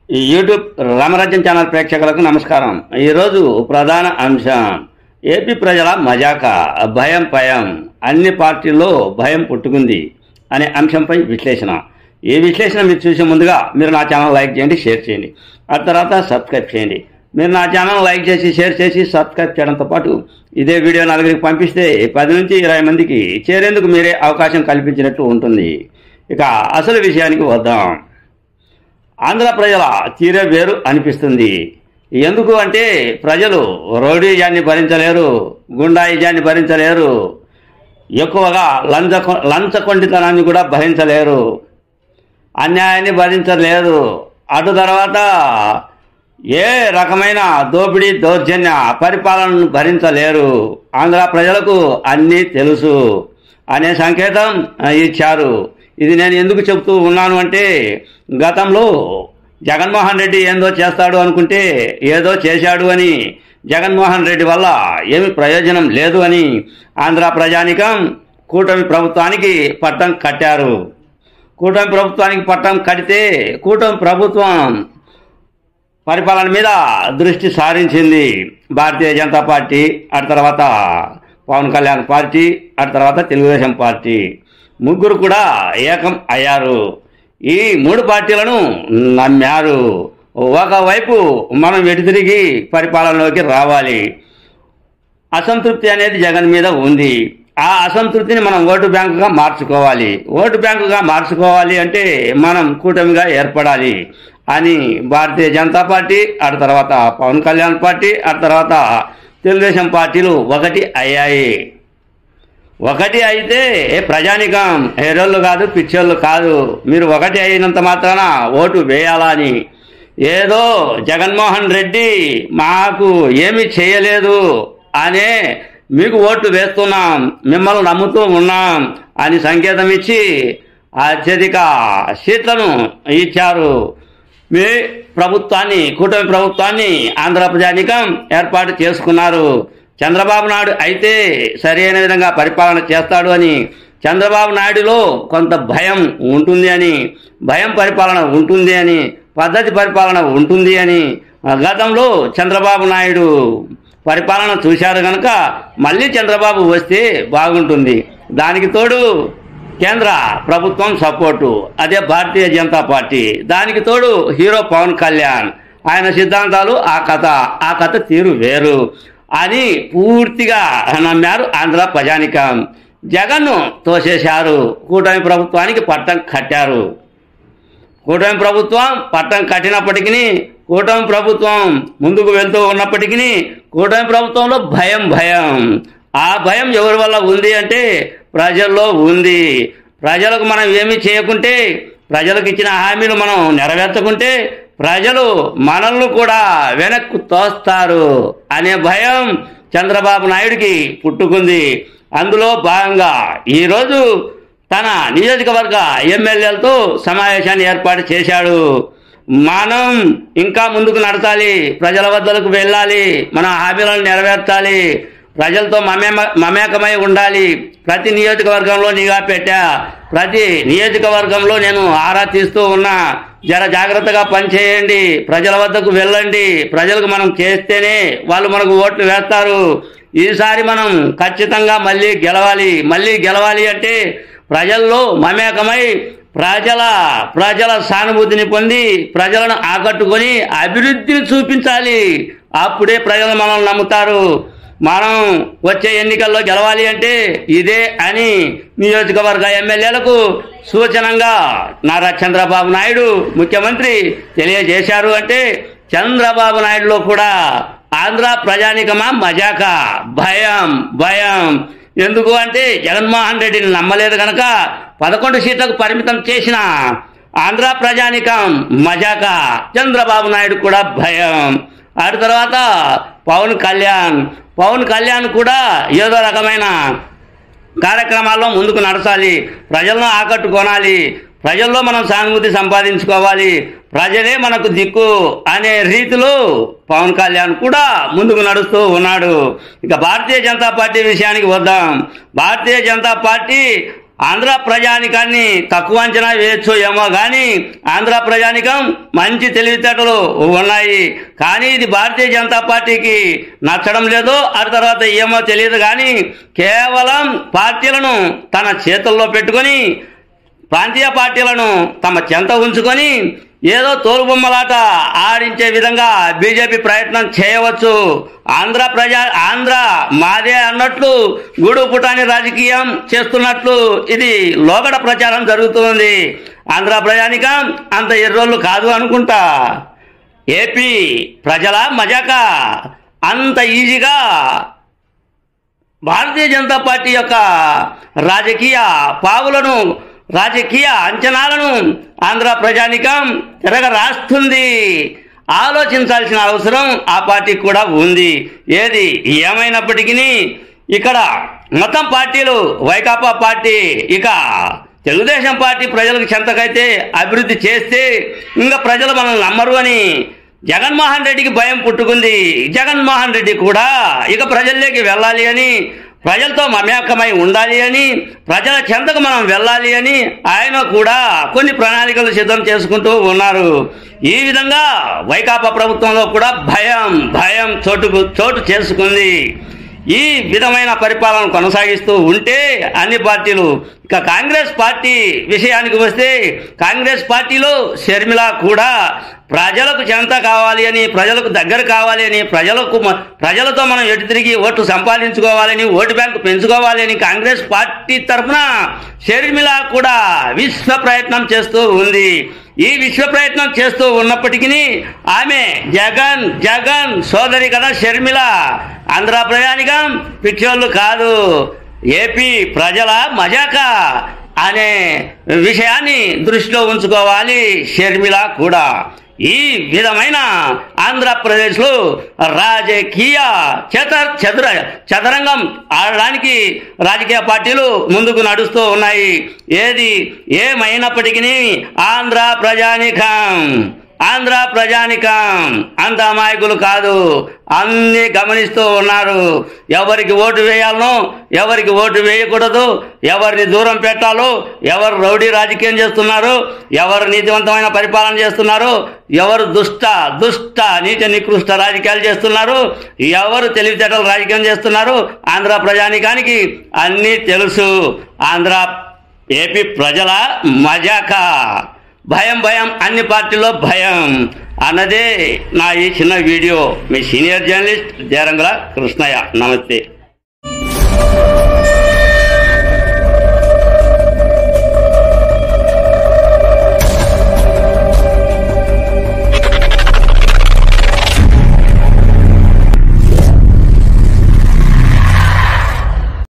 ఈ యూట్యూబ్ రామరాజ్యం ఛానల్ ప్రేక్షకులకు నమస్కారం. ఈరోజు ప్రధాన అంశం ఏపీ ప్రజల మజాక, భయం భయం, అన్ని పార్టీల్లో భయం పుట్టుకుంది అనే అంశంపై విశ్లేషణ. ఈ విశ్లేషణ మీరు చూసే ముందుగా మీరు నా ఛానల్ లైక్ చేయండి, షేర్ చేయండి, ఆ తర్వాత సబ్స్క్రైబ్ చేయండి. మీరు నా ఛానల్ లైక్ చేసి షేర్ చేసి సబ్స్క్రైబ్ చేయడంతో పాటు ఇదే వీడియో నలుగురికి పంపిస్తే 10 నుంచి 20 మందికి చేరేందుకు మీరే అవకాశం కల్పించినట్టు ఉంటుంది. ఇక అసలు విషయానికి వద్దాం. ఆంధ్ర ప్రజల తీరే వేరు అనిపిస్తుంది. ఎందుకు అంటే ప్రజలు రౌడీజాన్ని భరించలేరు, గుండాయిజాన్ని భరించలేరు, ఎక్కువగా లంచకొండితనాన్ని కూడా భరించలేరు, అన్యాయాన్ని భరించలేరు. అటు తర్వాత ఏ రకమైన దోపిడీ దౌర్జన్య పరిపాలనను భరించలేరు. ఆంధ్ర ప్రజలకు అన్నీ తెలుసు అనే సంకేతం ఇచ్చారు. ఇది నేను ఎందుకు చెప్తూ ఉన్నాను అంటే గతంలో జగన్మోహన్ రెడ్డి ఏందో చేస్తాడు అనుకుంటే ఏదో చేశాడు అని, జగన్మోహన్ రెడ్డి వల్ల ఏమి ప్రయోజనం లేదు అని ఆంధ్ర ప్రజానికం కూటమి ప్రభుత్వానికి పట్టం కట్టారు. కూటమి ప్రభుత్వానికి పట్టం కడితే కూటమి ప్రభుత్వం పరిపాలన మీద దృష్టి సారించింది. భారతీయ జనతా పార్టీ, ఆ తర్వాత పవన్ కళ్యాణ్ పార్టీ, ఆ తర్వాత తెలుగుదేశం పార్టీ, ముగ్గురు కూడా ఏకం అయ్యారు. ఈ 3 పార్టీలను నమ్మారు. ఒకవైపు మనం వెనుతిరిగి పరిపాలనలోకి రావాలి. అసంతృప్తి అనేది జగన్ మీద ఉంది. ఆ అసంతృప్తిని మనం ఓటు బ్యాంకుగా మార్చుకోవాలి. ఓటు బ్యాంకుగా మార్చుకోవాలి అంటే మనం కూటమిగా ఏర్పడాలి అని భారతీయ జనతా పార్టీ, ఆ తర్వాత పవన్ కళ్యాణ్ పార్టీ, ఆ తర్వాత తెలుగుదేశం పార్టీలు ఒకటి అయ్యాయి. ఒకటి అయితే ప్రజానికం హేరోళ్ళు కాదు, పిచ్చోళ్ళు కాదు. మీరు ఒకటి అయినంత మాత్రాన ఓటు వేయాలని, ఏదో జగన్మోహన్ రెడ్డి మాకు ఏమీ చేయలేదు అనే మీకు ఓట్లు వేస్తున్నాం, మిమ్మల్ని నమ్ముతూ ఉన్నాం అని సంకేతం ఇచ్చి అత్యధిక సీట్లను ఇచ్చారు. మీ ప్రభుత్వాన్ని, కూటమి ప్రభుత్వాన్ని ఆంధ్ర ప్రజానికం ఏర్పాటు చేసుకున్నారు. చంద్రబాబు నాయుడు అయితే సరైన విధంగా పరిపాలన చేస్తాడు అని, చంద్రబాబు నాయుడులో కొంత భయం ఉంటుంది అని, భయం పరిపాలన ఉంటుంది అని, పద్ధతి పరిపాలన ఉంటుంది అని గతంలో చంద్రబాబు నాయుడు పరిపాలన చూశారు కనుక మళ్ళీ చంద్రబాబు వస్తే బాగుంటుంది. దానికి తోడు కేంద్ర ప్రభుత్వం సపోర్టు, అదే భారతీయ జనతా పార్టీ, దానికి తోడు హీరో పవన్ కళ్యాణ్, ఆయన సిద్ధాంతాలు, ఆ కథ తీరు వేరు అని పూర్తిగా నమ్మారు ఆంధ్ర ప్రజానికం. జగన్ను తోసేశారు. కూటమి ప్రభుత్వానికి పట్టం కట్టారు. కూటమి ప్రభుత్వం పట్టం కట్టినప్పటికీ, కూటమి ప్రభుత్వం ముందుకు వెళ్తూ ఉన్నప్పటికీ కూటమి ప్రభుత్వంలో భయం. ఆ భయం ఎవరి వల్ల ఉంది అంటే ప్రజల్లో ఉంది. ప్రజలకు మనం ఏమీ చేయకుంటే, ప్రజలకు ఇచ్చిన హామీలు మనం నెరవేర్చకుంటే ప్రజలు మనల్ని కూడా వెనక్కు తోస్తారు అనే భయం చంద్రబాబు నాయుడికి పుట్టుకుంది. అందులో భాగంగా ఈరోజు తన నియోజకవర్గ ఎమ్మెల్యేలతో సమావేశాన్ని ఏర్పాటు చేశాడు. మనం ఇంకా ముందుకు నడచాలి, ప్రజల వద్దకు వెళ్ళాలి, మన హామీలను నెరవేర్చాలి, ప్రజలతో మమేకమై ఉండాలి. ప్రతి నియోజకవర్గంలో నిఘా పెట్టా, ప్రతి నియోజకవర్గంలో నేను ఆరా తీస్తూ ఉన్నా. జాగ్రత్తగా పనిచేయండి, ప్రజల వద్దకు వెళ్ళండి. ప్రజలకు మనం చేస్తేనే వాళ్ళు మనకు ఓట్లు వేస్తారు. ఈసారి మనం ఖచ్చితంగా మళ్ళీ గెలవాలి అంటే ప్రజల్లో మమేకమై ప్రజల సానుభూతిని పొంది ప్రజలను ఆకట్టుకొని అభివృద్ధిని చూపించాలి. అప్పుడే ప్రజలు మనల్ని నమ్ముతారు. మనం వచ్చే ఎన్నికల్లో గెలవాలి అంటే ఇదే అని నియోజకవర్గ ఎమ్మెల్యేలకు సూచనంగా నారా చంద్రబాబు నాయుడు ముఖ్యమంత్రి తెలియజేశారు. అంటే చంద్రబాబు నాయుడులో కూడా ఆంధ్ర ప్రజానికమా మజాక, భయం. ఎందుకు అంటే జగన్మోహన్ రెడ్డిని నమ్మలేదు కనుక 11 సీట్లకు పరిమితం చేసిన ఆంధ్ర ప్రజానికం మజాక, చంద్రబాబు నాయుడు కూడా భయం. ఆ తర్వాత పవన్ కళ్యాణ్ కూడా ఏదో రకమైన కార్యక్రమాల్లో ముందుకు నడచాలి, ప్రజలను ఆకట్టుకోనాలి, ప్రజల్లో మనం సానుభూతి సంపాదించుకోవాలి, ప్రజలే మనకు దిక్కు అనే రీతిలో పవన్ కళ్యాణ్ కూడా ముందుకు నడుస్తూ ఉన్నాడు. ఇక భారతీయ జనతా పార్టీ విషయానికి వద్దాం. భారతీయ జనతా పార్టీ ఆంధ్ర ప్రజానికాన్ని తక్కువ అంచనా వేయచ్చు ఏమో కానీ ఆంధ్ర ప్రజానికం మంచి తెలివితేటలు ఉన్నాయి. కానీ ఇది భారతీయ జనతా పార్టీకి నచ్చడం లేదు. ఆ తర్వాత ఏమో తెలియదు కానీ కేవలం పార్టీలను తన చేతుల్లో పెట్టుకొని ప్రాంతీయ పార్టీలను తమ చెంత ఉంచుకొని ఏదో తోలుబొమ్మలాట ఆడించే విధంగా బీజేపీ ప్రయత్నం చేయవచ్చు. ఆంధ్ర మాదే అన్నట్లు గూడు పుటాని రాజకీయం చేస్తున్నట్లు ఇది లోగడ ప్రచారం జరుగుతుంది. ఆంధ్ర ప్రజానికం అంత ఎర్రోళ్ళు కాదు అనుకుంటా. ఏపీ ప్రజల మజాక అంత ఈజీగా భారతీయ జనతా పార్టీ యొక్క రాజకీయ పావులను రాజకీయ అంచనాలను ఆంధ్ర ప్రజానికం తిరగరాస్తుంది. ఆలోచించాల్సిన అవసరం ఆ పార్టీకి కూడా ఉంది. ఏది ఏమైనప్పటికీ ఇక్కడ మొత్తం పార్టీలు వైకాపా పార్టీ ఇక తెలుగుదేశం పార్టీ ప్రజలకు చెంతకైతే అభివృద్ధి చేస్తే ఇంకా ప్రజలు మనల్ని నమ్మరు అని జగన్మోహన్ రెడ్డికి భయం పుట్టుకుంది. జగన్మోహన్ రెడ్డి కూడా ఇక ప్రజల్లోకి వెళ్ళాలి అని ప్రజలతో మమేకమై ఉండాలి అని ప్రజల చెంతకు మనం వెళ్ళాలి అని ఆయన కూడా కొన్ని ప్రణాళికలు సిద్ధం చేసుకుంటూ ఉన్నారు. ఈ విధంగా వైకాపా ప్రభుత్వంలో కూడా భయం చోటు చేసుకుంది. ఈ విధమైన పరిపాలన కొనసాగిస్తూ ఉంటే అన్ని పార్టీలు ఇక కాంగ్రెస్ పార్టీ విషయానికి వస్తే కాంగ్రెస్ పార్టీలో షర్మిల కూడా ప్రజలకు చెంత కావాలి అని ప్రజలకు దగ్గర కావాలి అని ప్రజలతో మనం ఎటు తిరిగి ఓట్లు సంపాదించుకోవాలని ఓటు బ్యాంకు పెంచుకోవాలి అని కాంగ్రెస్ పార్టీ తరఫున షర్మిల కూడా విశ్వ ప్రయత్నం చేస్తూ ఉంది. ఈ విశ్వ ప్రయత్నం చేస్తూ ఉన్నప్పటికీ ఆమె జగన్ సోదరి కదా షర్మిల. ఆంధ్ర ప్రజానికం పిచ్చోళ్ళు కాదు. ఏపీ ప్రజల మజాక అనే విషయాన్ని దృష్టిలో ఉంచుకోవాలి షర్మిల కూడా. ఈ విధమైన ఆంధ్రప్రదేశ్లో రాజకీయ చదరంగం ఆడడానికి రాజకీయ పార్టీలు ముందుకు నడుస్తూ ఉన్నాయి. ఏది ఏమైనప్పటికీ ఆంధ్ర ప్రజానికం అంత అమాయకులు కాదు. అన్ని గమనిస్తూ ఉన్నారు. ఎవరికి ఓటు వేయాలనో ఎవరికి ఓటు వేయకూడదు, ఎవరిని దూరం పెట్టాలో, ఎవరు రౌడీ రాజకీయం చేస్తున్నారు, ఎవరు నీతివంతమైన పరిపాలన చేస్తున్నారు, ఎవరు దుష్ట నీతి నికృష్ట రాజకీయాలు చేస్తున్నారు, ఎవరు తెలివితేటల రాజకీయం చేస్తున్నారు ఆంధ్ర ప్రజానికానికి అన్నీ తెలుసు. ఏపీ ప్రజల మజాక భయం అన్ని పార్టీల్లో భయం అన్నదే నా ఈ చిన్న వీడియో. మీ సీనియర్ జర్నలిస్ట్ దేరంగుల కృష్ణయ్య. నమస్తే.